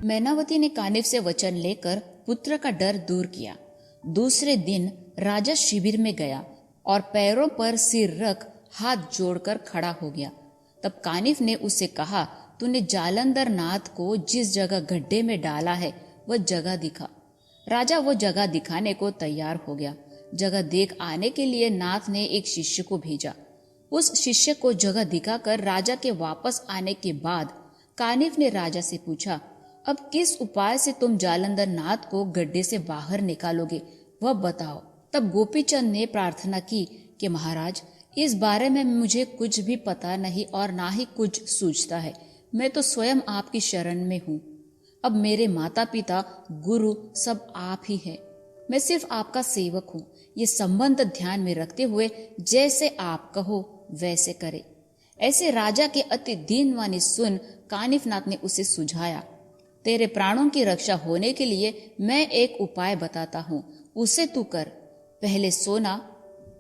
मैनावती ने कानिफ से वचन लेकर पुत्र का डर दूर किया। दूसरे दिन राजा शिविर में गया और पैरों पर सिर रख हाथ जोड़कर खड़ा हो गया। तब कानिफ ने उससे कहा, तूने जालंधर नाथ को जिस जगह गड्ढे में डाला है वह जगह दिखा। राजा वो जगह दिखाने को तैयार हो गया। जगह देख आने के लिए नाथ ने एक शिष्य को भेजा। उस शिष्य को जगह दिखाकर राजा के वापस आने के बाद कानिफ ने राजा से पूछा, अब किस उपाय से तुम जालंधर नाथ को गड्ढे से बाहर निकालोगे, वह बताओ। तब गोपीचंद ने प्रार्थना की कि महाराज, इस बारे में मुझे कुछ भी पता नहीं और ना ही कुछ सूझता है। मैं तो स्वयं आपकी शरण में हूँ। अब मेरे माता पिता गुरु सब आप ही हैं। मैं सिर्फ आपका सेवक हूँ। ये संबंध ध्यान में रखते हुए जैसे आप कहो वैसे करे। ऐसे राजा के अति दीनवाणी सुन कानिफनाथ ने उसे सुझाया, तेरे प्राणों की रक्षा होने के लिए मैं एक उपाय बताता हूँ, उसे तू कर। पहले सोना,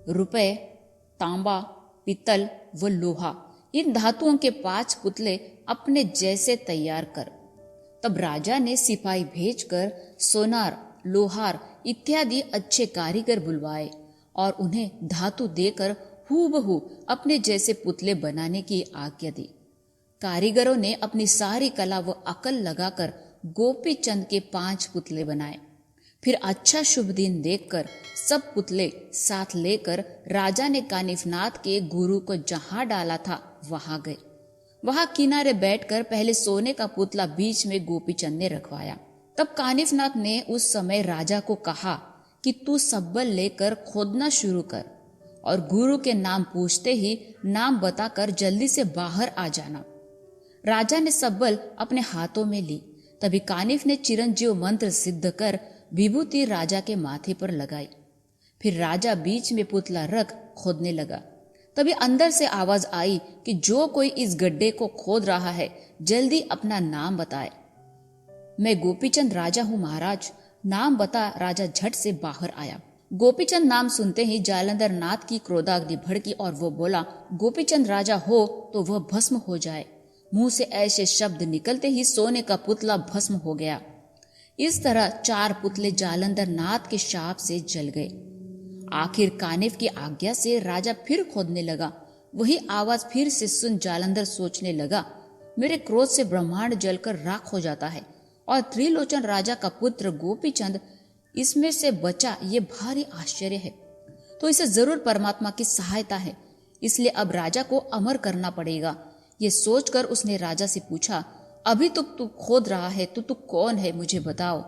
रुपए, तांबा, पित्तल व लोहा, इन धातुओं के 5 पुतले अपने जैसे तैयार कर। तब राजा ने सिपाही भेजकर सोनार, लोहार इत्यादि अच्छे कारीगर बुलवाए और उन्हें धातु देकर हूबहू अपने जैसे पुतले बनाने की आज्ञा दी। कारीगरों ने अपनी सारी कला व अकल लगाकर गोपीचंद के 5 पुतले बनाए। फिर अच्छा शुभ दिन देखकर सब पुतले साथ लेकर राजा ने कानिफनाथ के गुरु को जहां डाला था वहां गए। वहां किनारे बैठकर पहले सोने का पुतला बीच में गोपीचंद ने रखवाया। तब कानिफनाथ ने उस समय राजा को कहा कि तू सब्बल लेकर खोदना शुरू कर और गुरु के नाम पूछते ही नाम बताकर जल्दी से बाहर आ जाना। राजा ने सब्बल अपने हाथों में ली। तभी कानिफ ने चिरंजीव मंत्र सिद्ध कर विभूति राजा के माथे पर लगाई। फिर राजा बीच में पुतला रख खोदने लगा। तभी अंदर से आवाज आई कि जो कोई इस गड्ढे को खोद रहा है जल्दी अपना नाम बताए। मैं गोपीचंद राजा हूँ महाराज, नाम बता। राजा झट से बाहर आया। गोपीचंद नाम सुनते ही जालंधर नाथ की क्रोधाग्नि भड़की और वो बोला, गोपीचंद राजा हो तो वह भस्म हो जाए। मुंह से ऐसे शब्द निकलते ही सोने का पुतला भस्म हो गया। इस तरह 4 पुतले जालंधर नाथ के शाप से जल गए। आखिर कानिफ की आज्ञा से राजा फिर खोदने लगा। वही आवाज फिर से सुन जालंधर सोचने लगा, मेरे क्रोध से ब्रह्मांड जलकर राख हो जाता है और त्रिलोचन राजा का पुत्र गोपीचंद इसमें से बचा, ये भारी आश्चर्य है। तो इसे जरूर परमात्मा की सहायता है, इसलिए अब राजा को अमर करना पड़ेगा। ये सोचकर उसने राजा से पूछा, अभी तो तू खोद रहा है तो तू कौन है, मुझे बताओ।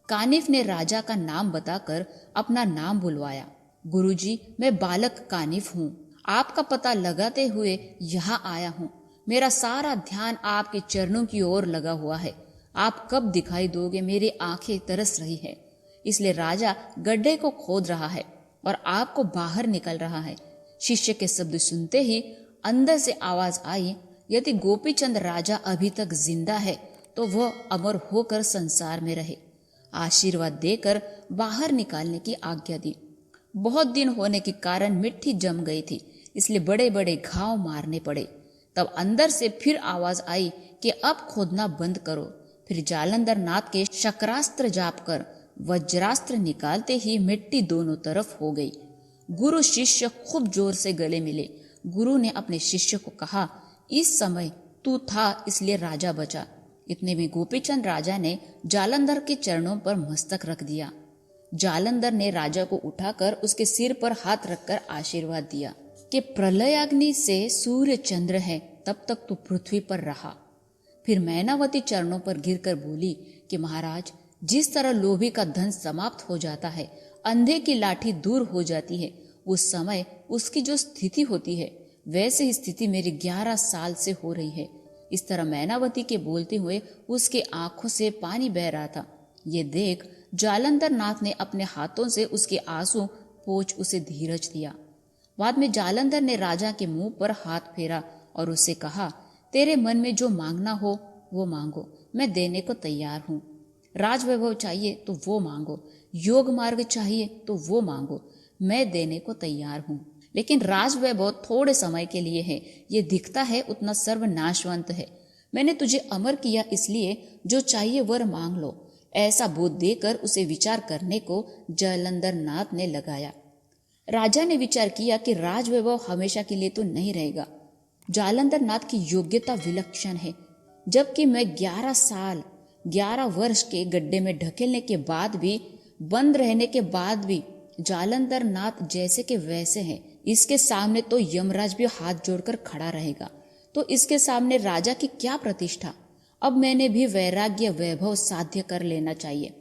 कानिफ ने राजा का नाम बताकर अपना नाम बुलवाया। गुरुजी, मैं बालक कानिफ हूँ, आपका पता लगाते हुए यहाँ आया हूँ। मेरा सारा ध्यान आपके चरणों की ओर लगा हुआ है। आप कब दिखाई दोगे, मेरी आंखें तरस रही है। इसलिए राजा गड्ढे को खोद रहा है और आपको बाहर निकल रहा है। शिष्य के शब्द सुनते ही अंदर से आवाज आई, यदि गोपीचंद राजा अभी तक जिंदा है तो वह अमर होकर संसार में रहे। आशीर्वाद देकर बाहर निकालने की आज्ञा दी। बहुत दिन होने के कारण मिट्टी जम गई थी, इसलिए बड़े बड़े घाव मारने पड़े। तब अंदर से फिर आवाज आई कि अब खोदना बंद करो। फिर जालंधर नाथ के शक्रास्त्र जाप कर वज्रास्त्र निकालते ही मिट्टी दोनों तरफ हो गई। गुरु शिष्य खूब जोर से गले मिले। गुरु ने अपने शिष्य को कहा, इस समय तू था इसलिए राजा बचा। इतने में गोपीचंद राजा ने जालंधर के चरणों पर मस्तक रख दिया। जालंधर ने राजा को उठाकर उसके सिर पर हाथ रखकर आशीर्वाद दिया कि प्रलयाग्नि से सूर्य चंद्र है तब तक तू पृथ्वी पर रहा। फिर मैनावती चरणों पर गिरकर बोली कि महाराज, जिस तरह लोभी का धन समाप्त हो जाता है, अंधे की लाठी दूर हो जाती है, उस समय उसकी जो स्थिति होती है वैसे ही स्थिति मेरी 11 साल से हो रही है। इस तरह मैनावती के बोलते हुए उसके आंखों से पानी बह रहा था। ये देख जालंधर नाथ ने अपने हाथों से उसके आंसू पोंछ उसे धीरज दिया। बाद में जालंधर ने राजा के मुंह पर हाथ फेरा और उससे कहा, तेरे मन में जो मांगना हो वो मांगो, मैं देने को तैयार हूँ। राजवैभव चाहिए तो वो मांगो, योग मार्ग चाहिए तो वो मांगो, मैं देने को तैयार हूँ। लेकिन राजवैभव थोड़े समय के लिए है, ये दिखता है उतना सर्वनाशवंत है। मैंने तुझे अमर किया इसलिए जो चाहिए वर मांग लो। ऐसा बोध देकर उसे विचार करने को जालंधर नाथ ने लगाया। राजा ने विचार किया कि राजवैभव हमेशा के लिए तो नहीं रहेगा। जालंधर नाथ की योग्यता विलक्षण है, जबकि मैं 11 वर्ष के गड्ढे में ढकेलने के बाद भी, बंद रहने के बाद भी जालंधर नाथ जैसे के वैसे हैं। इसके सामने तो यमराज भी हाथ जोड़कर खड़ा रहेगा, तो इसके सामने राजा की क्या प्रतिष्ठा। अब मैंने भी वैराग्य वैभव साध्य कर लेना चाहिए,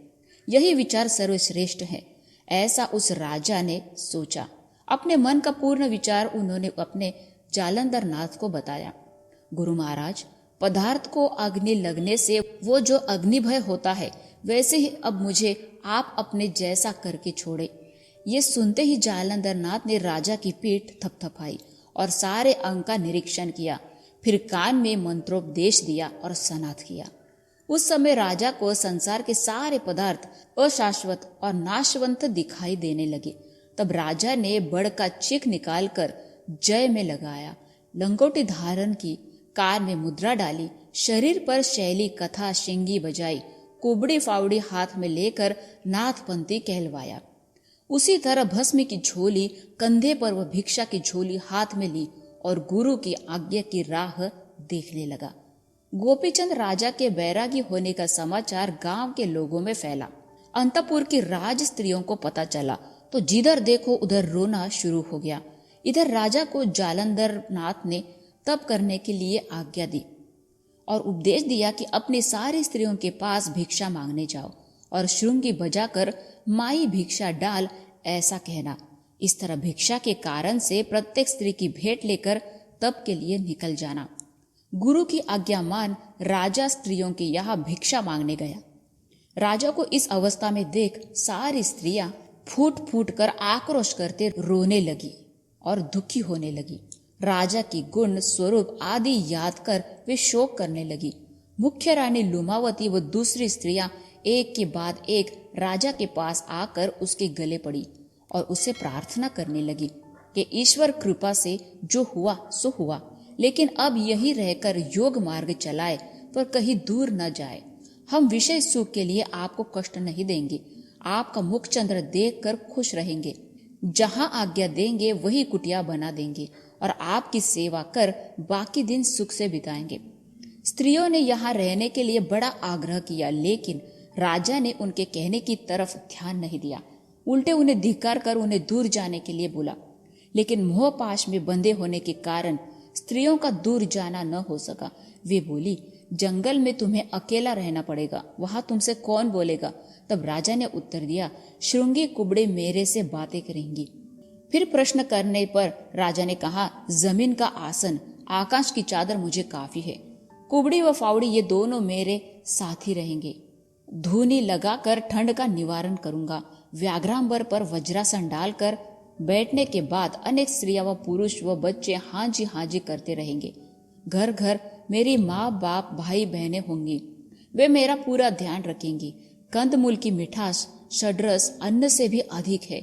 यही विचार सर्वश्रेष्ठ है, ऐसा उस राजा ने सोचा। अपने मन का पूर्ण विचार उन्होंने अपने जालंधर नाथ को बताया। गुरु महाराज, पदार्थ को अग्नि लगने से वो जो अग्निभय होता है, वैसे ही अब मुझे आप अपने जैसा करके छोड़े। ये सुनते ही जालंधर नाथ ने राजा की पीठ थपथपाई और सारे अंग का निरीक्षण किया, फिर कान में मंत्रोपदेश दिया और सनाथ किया। उस समय राजा को संसार के सारे पदार्थ अशाश्वत और नाशवंत दिखाई देने लगे। तब राजा ने बड़ का चीख निकालकर जय में लगाया, लंगोटी धारण की, कान में मुद्रा डाली, शरीर पर शैली कथा शिंगी बजाई, कुबड़ी फावड़ी हाथ में लेकर नाथपंथी कहलवाया। उसी तरह भस्म की झोली कंधे पर व भिक्षा की झोली हाथ में ली और गुरु की आज्ञा की राह देखने लगा। गोपीचंद राजा के बैरागी होने का समाचार गांव के लोगों में फैला। अंतपुर की राज स्त्रियों को पता चला तो जिधर देखो उधर रोना शुरू हो गया। इधर राजा को जालंधर नाथ ने तप करने के लिए आज्ञा दी और उपदेश दिया कि अपनी सारी स्त्रियों के पास भिक्षा मांगने जाओ और श्रृंगी बजाकर माई भिक्षा डाल ऐसा कहना। इस तरह भिक्षा के कारण से प्रत्येक स्त्री की भेंट लेकर तप के लिए निकल जाना। गुरु की आज्ञा मान राजा स्त्रियों के यहाँ भिक्षा मांगने गया। राजा को इस अवस्था में देख सारी स्त्रियां फूट फूट कर आक्रोश करते रोने लगी और दुखी होने लगी। राजा की गुण स्वरूप आदि याद कर वे शोक करने लगी। मुख्य रानी लुमावती व दूसरी स्त्रियां एक के बाद एक राजा के पास आकर उसके गले पड़ी और उसे प्रार्थना करने लगी कि ईश्वर कृपा से जो हुआ सो हुआ, लेकिन अब यही रहकर योग मार्ग चलाए पर कहीं दूर न जाए। हम विषय सुख के लिए आपको कष्ट नहीं देंगे, आपका मुख चंद्र देख कर खुश रहेंगे। जहाँ आज्ञा देंगे वही कुटिया बना देंगे और आपकी सेवा कर बाकी दिन सुख से बिताएंगे। स्त्रियों ने यहाँ रहने के लिए बड़ा आग्रह किया, लेकिन राजा ने उनके कहने की तरफ ध्यान नहीं दिया। उल्टे उन्हें धिक्कार कर उन्हें दूर जाने के लिए बोला, लेकिन मोह पाश में बंधे होने के कारण स्त्रियों का दूर जाना न हो सका। वे बोली, जंगल में तुम्हें अकेला रहना पड़ेगा, वहां तुमसे कौन बोलेगा। तब राजा ने उत्तर दिया, श्रृंगी कुबड़े मेरे से बातें करेंगी। फिर प्रश्न करने पर राजा ने कहा, जमीन का आसन, आकाश की चादर मुझे काफी है। कुबड़ी व फावड़ी ये दोनों मेरे साथी रहेंगे। धूनी लगाकर ठंड का निवारण करूंगा। व्याघ्रांबर पर वज्रासन डालकर बैठने के बाद अनेक स्त्रियां व पुरुष व बच्चे हाजी हाजी करते रहेंगे। घर घर मेरी माँ बाप भाई बहनें होंगी, वे मेरा पूरा ध्यान रखेंगी। कंदमूल की मिठास षड्रस अन्न से भी अधिक है।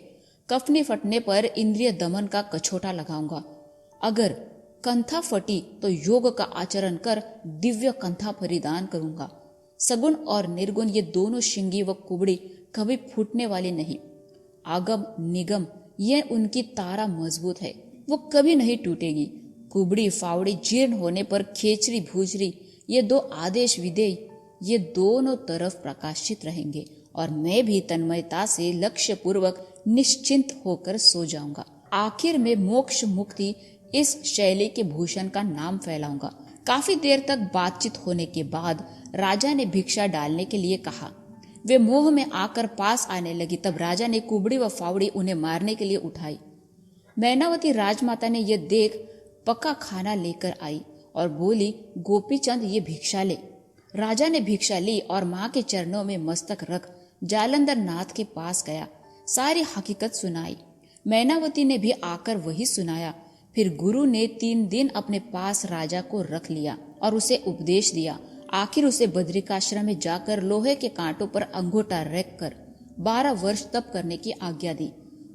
कफनी फटने पर इंद्रिय दमन का कछोटा लगाऊंगा। अगर कंथा फटी तो योग का आचरण कर दिव्य कंथा परिधान करूंगा। सगुण और निर्गुण ये दोनों शिंगी व कुबड़ी कभी फूटने वाली नहीं। आगम निगम ये उनकी तारा मजबूत है, वो कभी नहीं टूटेगी। कुबड़ी फावड़ी जीर्ण होने पर खेचरी भूजरी ये दो आदेश विधेय ये दोनों तरफ प्रकाशित रहेंगे और मैं भी तन्मयता से लक्ष्य पूर्वक निश्चिंत होकर सो जाऊंगा। आखिर में मोक्ष मुक्ति इस शैली के भूषण का नाम फैलाऊंगा। काफी देर तक बातचीत होने के बाद राजा ने भिक्षा डालने के लिए कहा। वे मोह में आकर पास आने लगी। तब राजा ने कुबड़ी व फावड़ी उन्हें मारने के लिए उठाई। मैनावती राजमाता ने यह देख पक्का खाना लेकर आई और बोली, गोपीचंद ये भिक्षा ले। राजा ने भिक्षा ली और माँ के चरणों में मस्तक रख जालंधर नाथ के पास गया। सारी हकीकत सुनाई। मैनावती ने भी आकर वही सुनाया। फिर गुरु ने 3 दिन अपने पास राजा को रख लिया और उसे उपदेश दिया। आखिर उसे बद्रिकाश्रम में जाकर लोहे के कांटों पर अंगूठा रख कर 12 वर्ष तप करने की आज्ञा दी।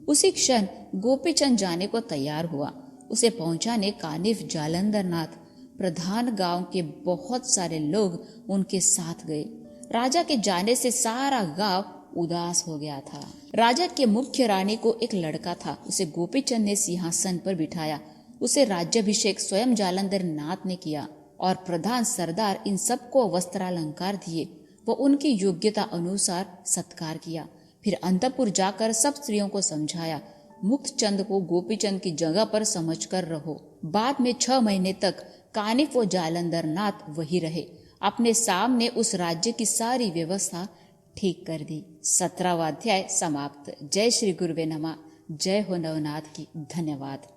उसी क्षण गोपीचंद जाने को तैयार हुआ। उसे पहुंचाने कानिफ जालंधर नाथ प्रधान गांव के बहुत सारे लोग उनके साथ गए। राजा के जाने से सारा गांव उदास हो गया था। राजा के मुख्य रानी को एक लड़का था। उसे गोपीचंद ने सिंहासन पर बिठाया। उसे राज्याभिषेक स्वयं जालंधर नाथ ने किया और प्रधान सरदार इन सबको वस्त्रालंकार दिए व उनकी योग्यता अनुसार सत्कार किया। फिर अंतपुर जाकर सब स्त्रियों को समझाया, मुक्तचंद को गोपीचंद की जगह पर समझकर रहो। बाद में 6 महीने तक कानिफ व जालंधर नाथ वही रहे। अपने सामने उस राज्य की सारी व्यवस्था ठीक कर दी। 17वां अध्याय समाप्त। जय श्री गुरुवे नमः। जय हो नवनाथ की। धन्यवाद।